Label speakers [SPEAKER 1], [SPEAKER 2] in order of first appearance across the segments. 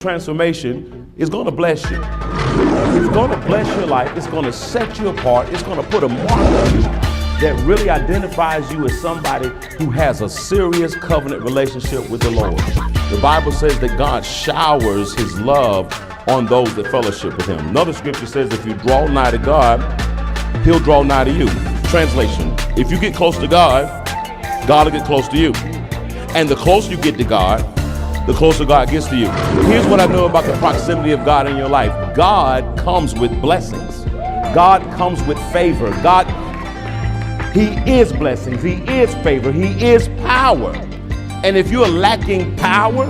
[SPEAKER 1] Transformation is going to bless you. It's going to bless your life. It's going to set you apart. It's going to put a mark on you that really identifies you as somebody who has a serious covenant relationship with the Lord. The Bible says that God showers his love on those that fellowship with him. Another scripture says if you draw nigh to God, he'll draw nigh to you. Translation, if you get close to God, God will get close to you. And the closer you get to God, the closer God gets to you. Here's what I know about the proximity of God in your life. God comes with blessings. God comes with favor. He is blessings. He is favor. He is power. And if you're lacking power,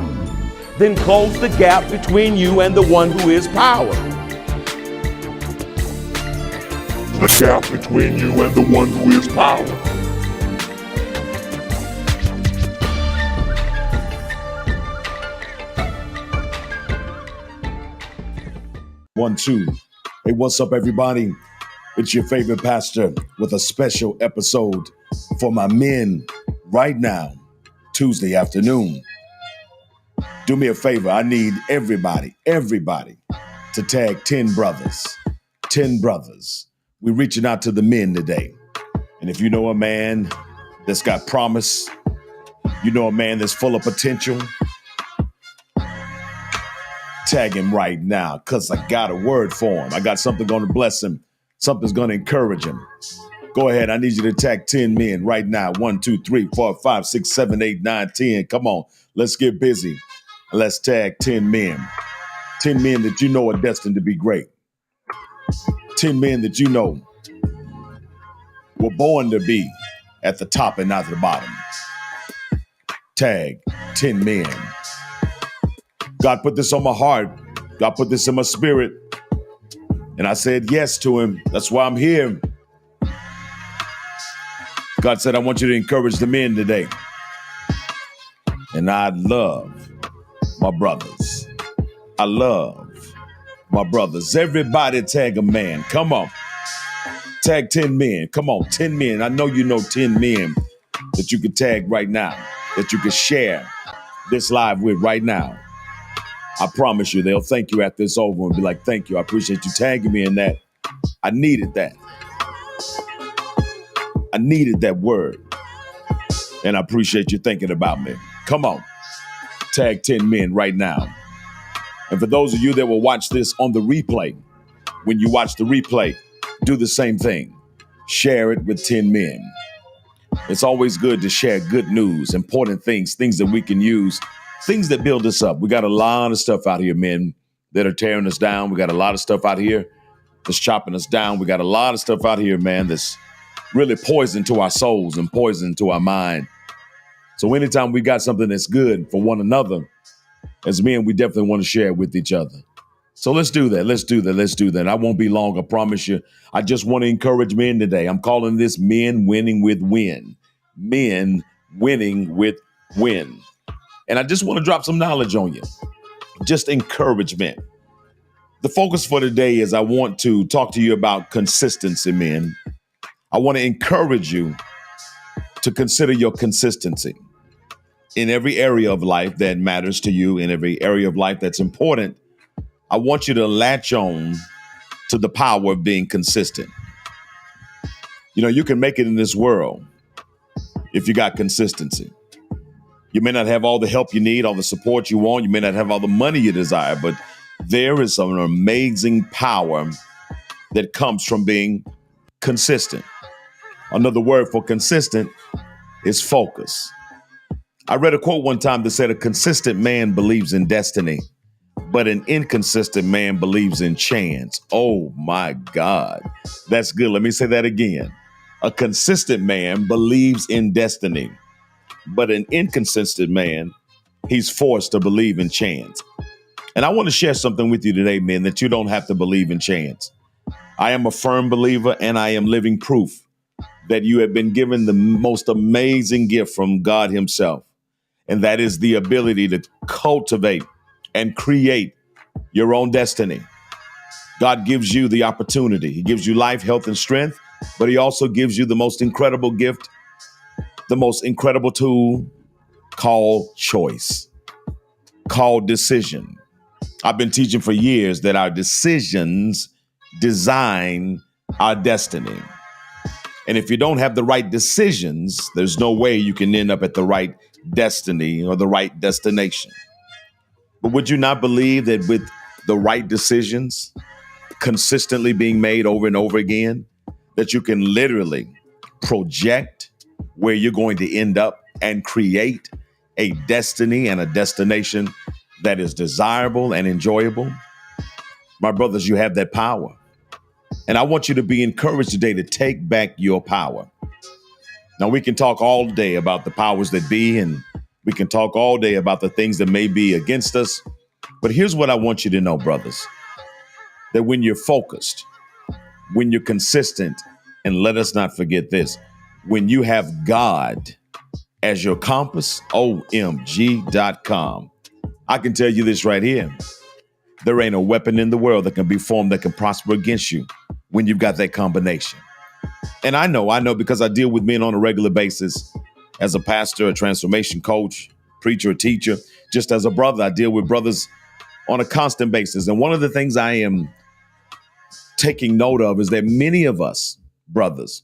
[SPEAKER 1] then close the gap between you and the one who is power.
[SPEAKER 2] The gap between you and the one who is power.
[SPEAKER 3] One, two. Hey, what's up, everybody? It's your favorite pastor with a special episode for my men right now, Tuesday afternoon. Do me a favor. I need everybody to tag 10 brothers. 10 brothers. We're reaching out to the men today. And if you know a man that's got promise, you know a man that's full of potential, tag him right now, because I got a word for him. I got something going to bless him. Something's going to encourage him. Go ahead. I need you to tag 10 men right now. 1, 2, 3, 4, 5, 6, 7, 8, 9, 10. Come on. Let's get busy. Let's tag 10 men. 10 men that you know are destined to be great. 10 men that you know were born to be at the top and not at the bottom. Tag 10 men. God put this on my heart. God put this in my spirit. And I said yes to him. That's why I'm here. God said, I want you to encourage the men today. And I love my brothers. I love my brothers. Everybody tag a man. Come on. Tag 10 men. Come on, 10 men. I know you know 10 men that you can tag right now, that you can share this live with right now. I promise you, they'll thank you after it's over and be like, thank you. I appreciate you tagging me in that. I needed that. I needed that word. And I appreciate you thinking about me. Come on. Tag 10 men right now. And for those of you that will watch this on the replay, when you watch the replay, do the same thing. Share it with 10 men. It's always good to share good news, important things that we can use. Things that build us up. We got a lot of stuff out here, men, that are tearing us down. We got a lot of stuff out here that's chopping us down. We got a lot of stuff out here, man, that's really poison to our souls and poison to our mind. So anytime we got something that's good for one another, as men, we definitely want to share it with each other. So let's do that. Let's do that. I won't be long, I promise you. I just want to encourage men today. I'm calling this Men Winning with Wynn. Men Winning with Wynn. And I just want to drop some knowledge on you. Just encouragement. The focus for today is I want to talk to you about consistency, men. I want to encourage you to consider your consistency in every area of life that matters to you, in every area of life that's important. I want you to latch on to the power of being consistent. You know, you can make it in this world if you got consistency. You may not have all the help you need, all the support you want. You may not have all the money you desire, but there is an amazing power that comes from being consistent. Another word for consistent is focus. I read a quote one time that said, a consistent man believes in destiny, but an inconsistent man believes in chance. Oh my God, that's good. Let me say that again. A consistent man believes in destiny, but an inconsistent man, he's forced to believe in chance. And I want to share something with you today, men, that you don't have to believe in chance. I am a firm believer, and I am living proof that you have been given the most amazing gift from God himself. And that is the ability to cultivate and create your own destiny. God gives you the opportunity. He gives you life, health, and strength, but he also gives you the most incredible gift, the most incredible tool called choice, called decision. I've been teaching for years that our decisions design our destiny. And if you don't have the right decisions, there's no way you can end up at the right destiny or the right destination. But would you not believe that with the right decisions consistently being made over and over again, that you can literally project where you're going to end up and create a destiny and a destination that is desirable and enjoyable? My brothers, you have that power. And I want you to be encouraged today to take back your power. Now, we can talk all day about the powers that be, and we can talk all day about the things that may be against us. But here's what I want you to know, brothers, that when you're focused, when you're consistent, and let us not forget this, when you have God as your compass, OMG.com, I can tell you this right here. There ain't a weapon in the world that can be formed that can prosper against you when you've got that combination. And I know because I deal with men on a regular basis as a pastor, a transformation coach, preacher, a teacher, just as a brother. I deal with brothers on a constant basis. And one of the things I am taking note of is that many of us, brothers,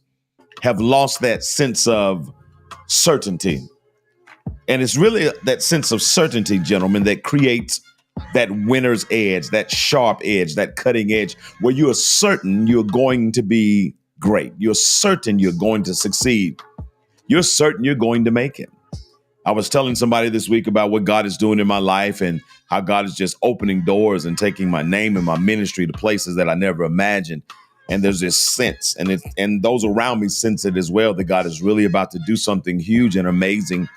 [SPEAKER 3] have lost that sense of certainty. And it's really that sense of certainty, gentlemen, that creates that winner's edge, that sharp edge, that cutting edge, where you are certain you're going to be great. You're certain you're going to succeed. You're certain you're going to make it. I was telling somebody this week about what God is doing in my life and how God is just opening doors and taking my name and my ministry to places that I never imagined. And there's this sense, and those around me sense it as well, that God is really about to do something huge and amazing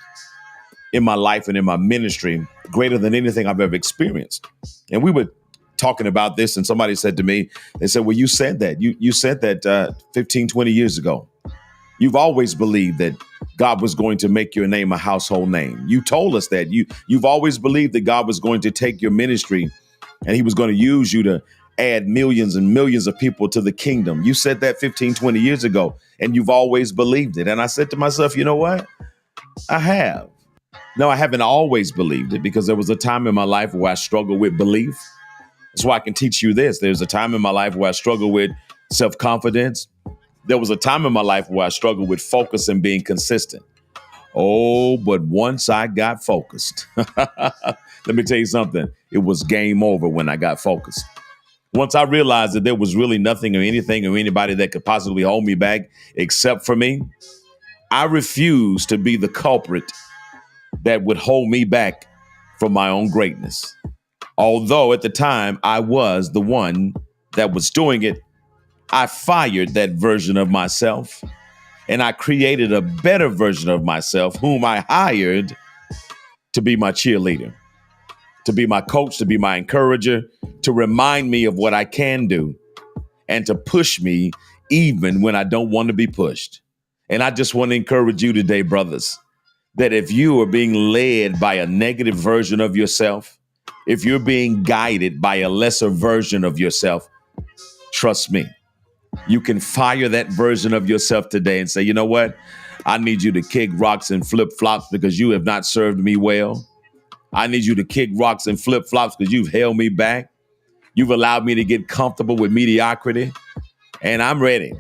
[SPEAKER 3] in my life and in my ministry, greater than anything I've ever experienced. And we were talking about this, and somebody said to me, they said, well, you said that. You said that 15, 20 years ago. You've always believed that God was going to make your name a household name. You told us that. You've always believed that God was going to take your ministry and he was going to use you to add millions and millions of people to the kingdom. You said that 15, 20 years ago, and you've always believed it. And I said to myself, you know what? I have. No, I haven't always believed it, because there was a time in my life where I struggled with belief. That's why I can teach you this. There's a time in my life where I struggled with self-confidence. There was a time in my life where I struggled with focus and being consistent. Oh, but once I got focused, let me tell you something. It was game over when I got focused. Once I realized that there was really nothing or anything or anybody that could possibly hold me back except for me, I refused to be the culprit that would hold me back from my own greatness. Although at the time I was the one that was doing it, I fired that version of myself and I created a better version of myself, whom I hired to be my cheerleader, to be my coach, to be my encourager, to remind me of what I can do and to push me even when I don't want to be pushed. And I just want to encourage you today, brothers, that if you are being led by a negative version of yourself, if you're being guided by a lesser version of yourself, trust me, you can fire that version of yourself today and say, you know what? I need you to kick rocks and flip flops because you have not served me well. I need you to kick rocks and flip flops because you've held me back. You've allowed me to get comfortable with mediocrity, and I'm ready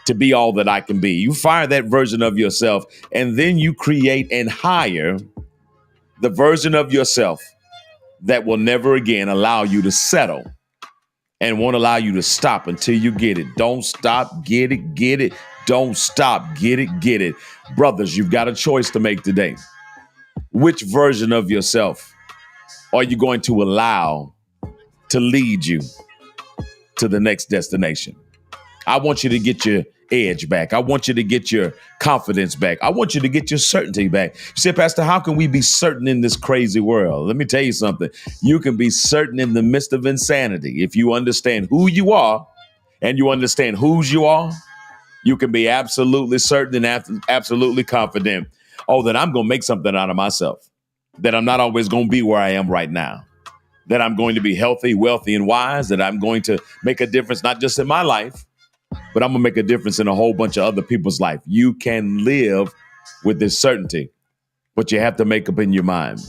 [SPEAKER 3] to be all that I can be. You fire that version of yourself, and then you create and hire the version of yourself that will never again allow you to settle and won't allow you to stop until you get it. Don't stop, get it, get it. Don't stop, get it, get it. Brothers, you've got a choice to make today. Which version of yourself are you going to allow to lead you to the next destination? I want you to get your edge back. I want you to get your confidence back. I want you to get your certainty back. You say, Pastor, how can we be certain in this crazy world? Let me tell you something. You can be certain in the midst of insanity. If you understand who you are and you understand whose you are, you can be absolutely certain and absolutely confident. Oh, that I'm going to make something out of myself, that I'm not always going to be where I am right now, that I'm going to be healthy, wealthy, and wise, that I'm going to make a difference, not just in my life, but I'm going to make a difference in a whole bunch of other people's life. You can live with this certainty, but you have to make up in your mind.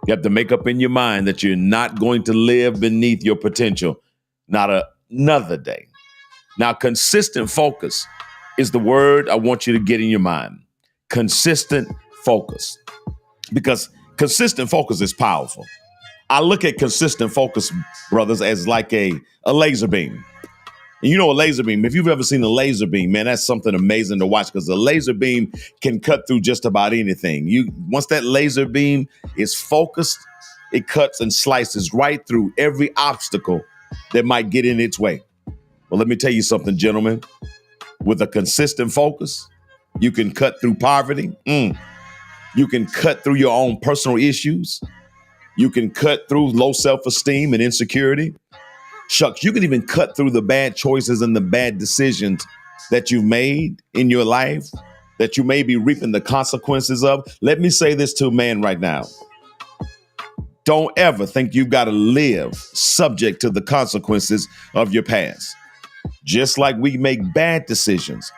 [SPEAKER 3] You have to make up in your mind that you're not going to live beneath your potential, not another day. Now, consistent focus is the word I want you to get in your mind. Consistent focus. Because consistent focus is powerful. I look at consistent focus, brothers, as like a laser beam. And you know a laser beam, if you've ever seen a laser beam, man, that's something amazing to watch because a laser beam can cut through just about anything. Once that laser beam is focused, it cuts and slices right through every obstacle that might get in its way. Well, let me tell you something, gentlemen. With a consistent focus, you can cut through poverty. You can cut through your own personal issues. You can cut through low self-esteem and insecurity. Shucks, you can even cut through the bad choices and the bad decisions that you've made in your life that you may be reaping the consequences of. Let me say this to a man right now. Don't ever think you've got to live subject to the consequences of your past. Just like we make bad decisions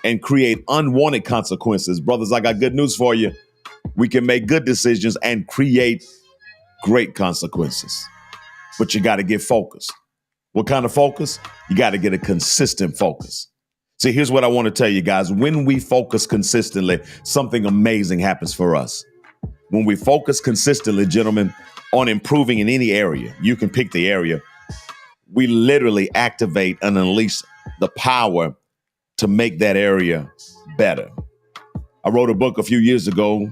[SPEAKER 3] and create unwanted consequences, brothers, I got good news for you. We can make good decisions and create great consequences. But you got to get focused. What kind of focus? You got to get a consistent focus. See, here's what I want to tell you guys. When we focus consistently, something amazing happens for us. When we focus consistently, gentlemen, on improving in any area, you can pick the area, we literally activate and unleash the power to make that area better. I wrote a book a few years ago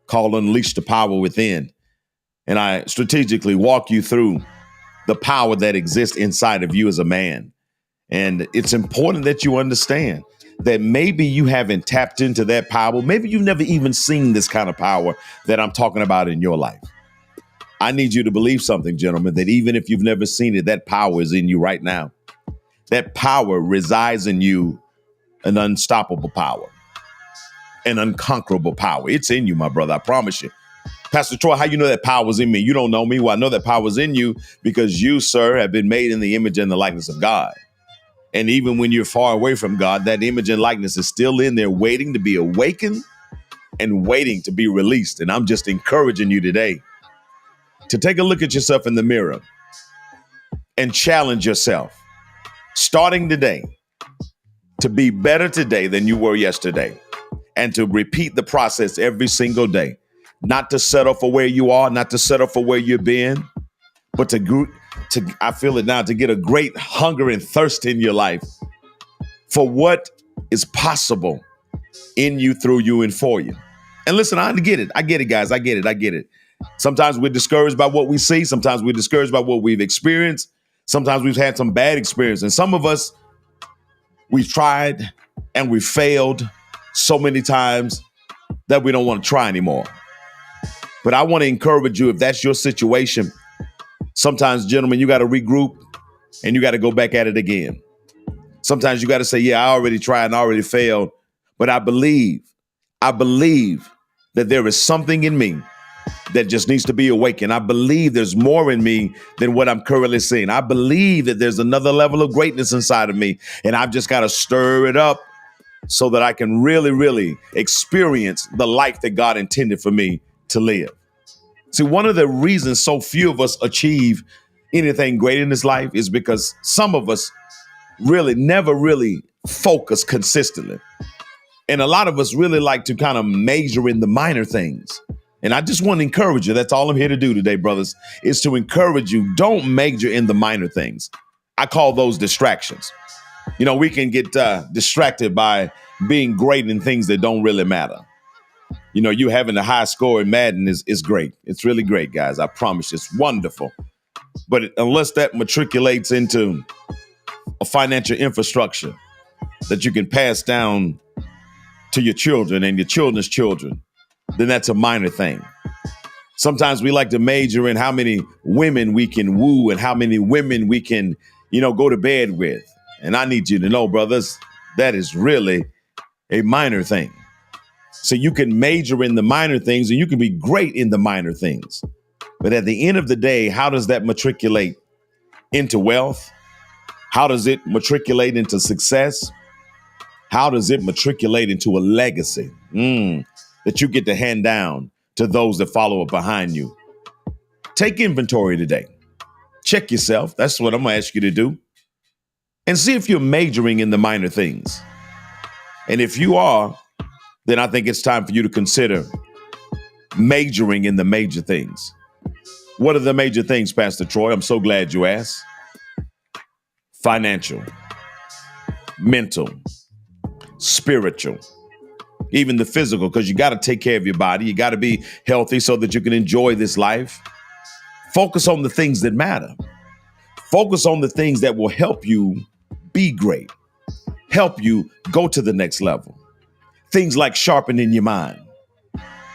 [SPEAKER 3] called Unleash the Power Within. And I strategically walk you through the power that exists inside of you as a man. And it's important that you understand that maybe you haven't tapped into that power. Maybe you've never even seen this kind of power that I'm talking about in your life. I need you to believe something, gentlemen, that even if you've never seen it, that power is in you right now. That power resides in you, an unstoppable power, an unconquerable power. It's in you, my brother. I promise you. Pastor Troy, how you know that power is in me? You don't know me. Well, I know that power is in you because you, sir, have been made in the image and the likeness of God. And even when you're far away from God, that image and likeness is still in there waiting to be awakened and waiting to be released. And I'm just encouraging you today to take a look at yourself in the mirror and challenge yourself, starting today, to be better today than you were yesterday and to repeat the process every single day. Not to settle for where you are, not to settle for where you've been, but I feel it now, to get a great hunger and thirst in your life for what is possible in you, through you, and for you. And listen, I get it. I get it, guys. I get it. Sometimes we're discouraged by what we see. Sometimes we're discouraged by what we've experienced. Sometimes we've had some bad experience. And some of us, we've tried and we failed so many times that we don't want to try anymore. But I want to encourage you, if that's your situation, sometimes, gentlemen, you got to regroup and you got to go back at it again. Sometimes you got to say, yeah, I already tried and I already failed, but I believe that there is something in me that just needs to be awakened. I believe there's more in me than what I'm currently seeing. I believe that there's another level of greatness inside of me, and I've just got to stir it up so that I can really, really experience the life that God intended for me to live. See, one of the reasons so few of us achieve anything great in this life is because some of us really never really focus consistently. And a lot of us really like to kind of major in the minor things. And I just want to encourage you. That's all I'm here to do today, brothers, is to encourage you. Don't major in the minor things. I call those distractions. You know, we can get distracted by being great in things that don't really matter. You know, you having a high score in Madden is great. It's really great, guys. I promise you, it's wonderful. But unless that matriculates into a financial infrastructure that you can pass down to your children and your children's children, then that's a minor thing. Sometimes we like to major in how many women we can woo and how many women we can, go to bed with. And I need you to know, brothers, that is really a minor thing. So you can major in the minor things and you can be great in the minor things. But at the end of the day, how does that matriculate into wealth? How does it matriculate into success? How does it matriculate into a legacy that you get to hand down to those that follow up behind you. Take inventory today. Check yourself. That's what I'm going to ask you to do. And see if you're majoring in the minor things. And if you are, then I think it's time for you to consider majoring in the major things. What are the major things, Pastor Troy? I'm so glad you asked. Financial, mental, spiritual, even the physical, because you got to take care of your body. You got to be healthy so that you can enjoy this life. Focus on the things that matter. Focus on the things that will help you be great, help you go to the next level. Things like sharpening your mind,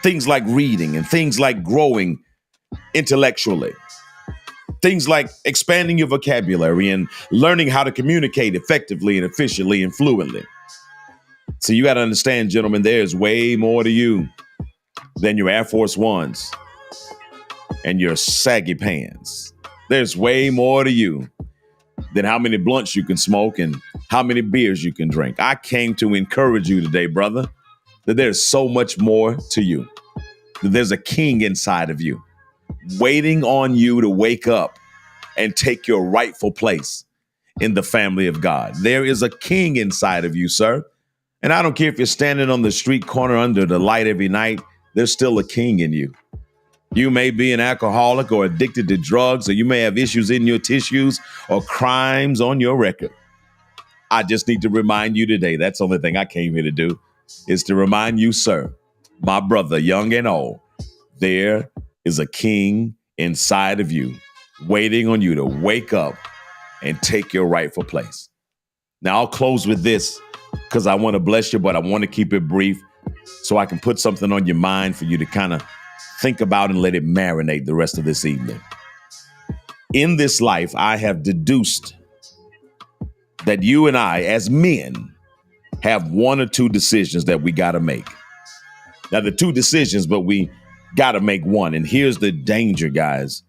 [SPEAKER 3] things like reading, and things like growing intellectually. Things like expanding your vocabulary and learning how to communicate effectively and efficiently and fluently. So you got to understand, gentlemen, there's way more to you than your Air Force Ones and your saggy pants. There's way more to you than how many blunts you can smoke and how many beers you can drink. I came to encourage you today, brother, that there's so much more to you. That there's a king inside of you waiting on you to wake up and take your rightful place in the family of God. There is a king inside of you, sir. And I don't care if you're standing on the street corner under the light every night, there's still a king in you. You may be an alcoholic or addicted to drugs, or you may have issues in your tissues or crimes on your record. I just need to remind you today, that's the only thing I came here to do, is to remind you, sir, my brother, young and old, there is a king inside of you waiting on you to wake up and take your rightful place. Now, I'll close with this because I want to bless you, but I want to keep it brief so I can put something on your mind for you to kind of think about and let it marinate the rest of this evening. In this life, I have deduced that you and I, as men, have one or two decisions that we got to make. Now, the two decisions, but we got to make one. And here's the danger, guys.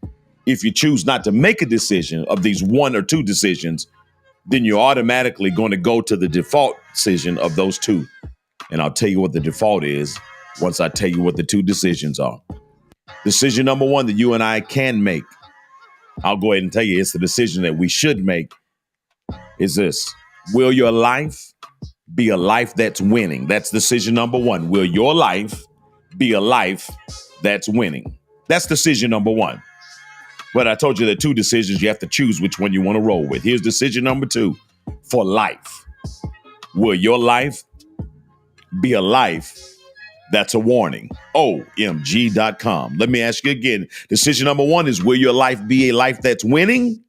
[SPEAKER 3] If you choose not to make a decision of these one or two decisions, then you're automatically going to go to the default decision of those two. And I'll tell you what the default is once I tell you what the two decisions are. Decision number one that you and I can make, I'll go ahead and tell you it's the decision that we should make, is this. Will your life be a life that's winning? That's decision number one. Will your life be a life that's winning? That's decision number one. But I told you there are two decisions. You have to choose which one you want to roll with. Here's decision number two for life. Will your life be a life that's a warning? OMG.com. Let me ask you again. Decision number one is, will your life be a life that's winning?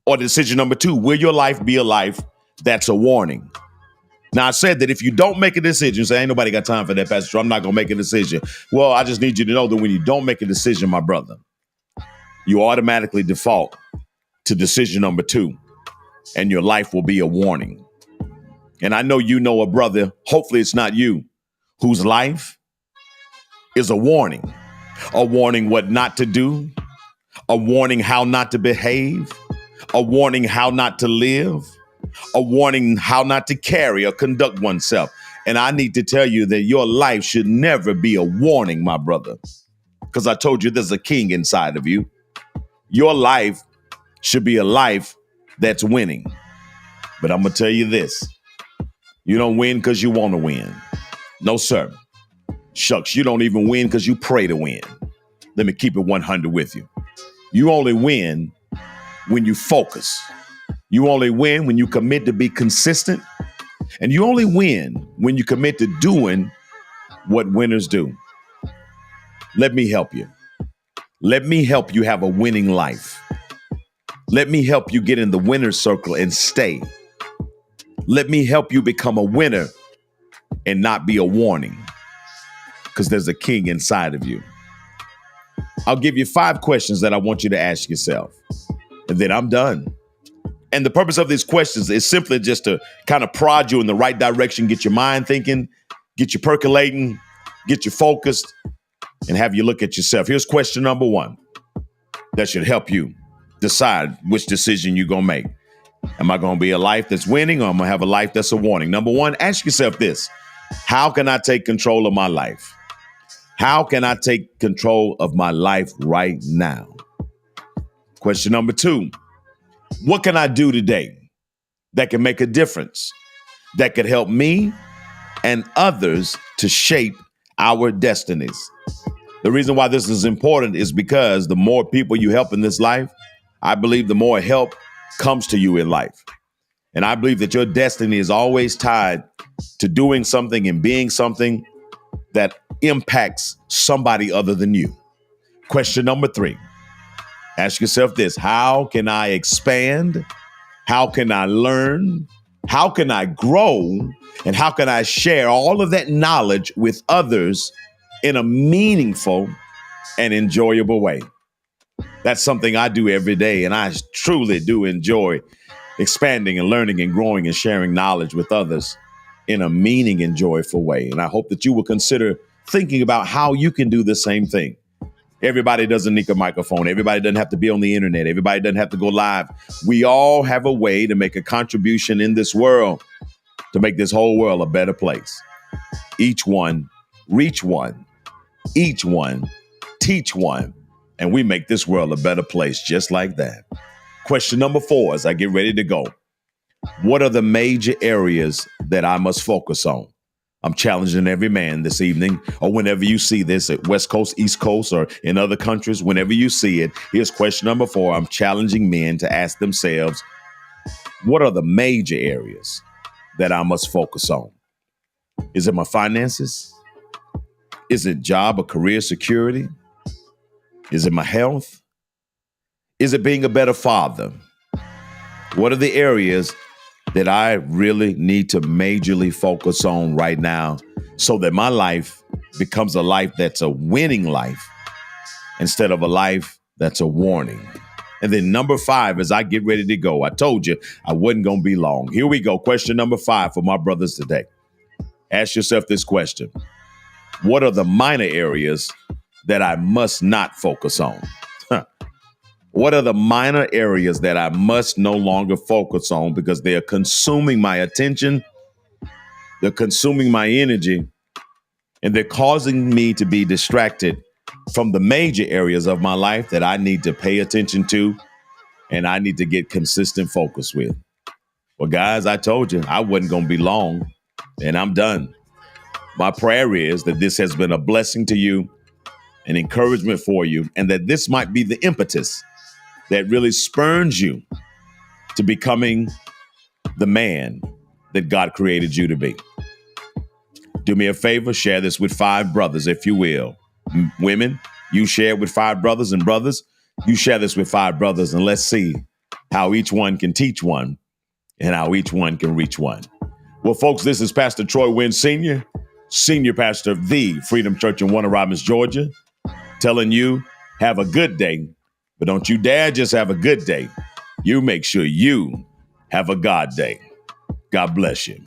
[SPEAKER 3] Or decision number two, will your life be a life that's a warning? Now, I said that if you don't make a decision, say, ain't nobody got time for that, Pastor, I'm not going to make a decision. Well, I just need you to know that when you don't make a decision, my brother, you automatically default to decision number two, and your life will be a warning. And I know you know a brother, hopefully it's not you, whose life is a warning what not to do, a warning how not to behave, a warning how not to live, a warning how not to carry or conduct oneself. And I need to tell you that your life should never be a warning, my brother, because I told you there's a king inside of you. Your life should be a life that's winning. But I'm going to tell you this. You don't win because you want to win. No, sir. Shucks, you don't even win because you pray to win. Let me keep it 100 with you. You only win when you focus. You only win when you commit to be consistent. And you only win when you commit to doing what winners do. Let me help you. Let me help you have a winning life. Let me help you get in the winner's circle and stay. Let me help you become a winner and not be a warning, because there's a king inside of you. I'll give you 5 questions that I want you to ask yourself, and then I'm done. And the purpose of these questions is simply just to kind of prod you in the right direction, get your mind thinking, get you percolating, get you focused, and have you look at yourself. Here's question number 1 that should help you decide which decision you're going to make. Am I going to be a life that's winning, or am I going to have a life that's a warning? Number 1, ask yourself this. How can I take control of my life? How can I take control of my life right now? Question number 2, what can I do today that can make a difference, that could help me and others to shape our destinies? The reason why this is important is because the more people you help in this life, I believe the more help comes to you in life. And I believe that your destiny is always tied to doing something and being something that impacts somebody other than you. Question number 3, ask yourself this: how can I expand? How can I learn? How can I grow? And how can I share all of that knowledge with others in a meaningful and enjoyable way? That's something I do every day, and I truly do enjoy expanding and learning and growing and sharing knowledge with others in a meaning and joyful way. And I hope that you will consider thinking about how you can do the same thing. Everybody doesn't need a microphone. Everybody doesn't have to be on the internet. Everybody doesn't have to go live. We all have a way to make a contribution in this world, to make this whole world a better place. Each one, reach one, each one, teach one, and we make this world a better place just like that. Question number 4, as I get ready to go: what are the major areas that I must focus on? I'm challenging every man this evening, or whenever you see this at West Coast, East Coast, or in other countries, whenever you see it, here's question number 4. I'm challenging men to ask themselves, what are the major areas that I must focus on? Is it my finances? Is it job or career security? Is it my health? Is it being a better father? What are the areas that I really need to majorly focus on right now so that my life becomes a life that's a winning life instead of a life that's a warning? And then number 5, as I get ready to go, I told you I wasn't going to be long. Here we go. Question number 5 for my brothers today. Ask yourself this question: what are the minor areas that I must not focus on? What are the minor areas that I must no longer focus on because they're consuming my attention, they're consuming my energy, and they're causing me to be distracted from the major areas of my life that I need to pay attention to and I need to get consistent focus with? Well, guys, I told you I wasn't going to be long, and I'm done. My prayer is that this has been a blessing to you, an encouragement for you, and that this might be the impetus that really spurns you to becoming the man that God created you to be. Do me a favor, share this with 5 brothers, if you will. Women, you share it with 5 brothers, and brothers, you share this with 5 brothers, and let's see how each one can teach one and how each one can reach one. Well, folks, this is Pastor Troy Wynn Sr., Senior Pastor of the Freedom Church in Warner Robins, Georgia, telling you, have a good day. But don't you dare just have a good day. You make sure you have a God day. God bless you.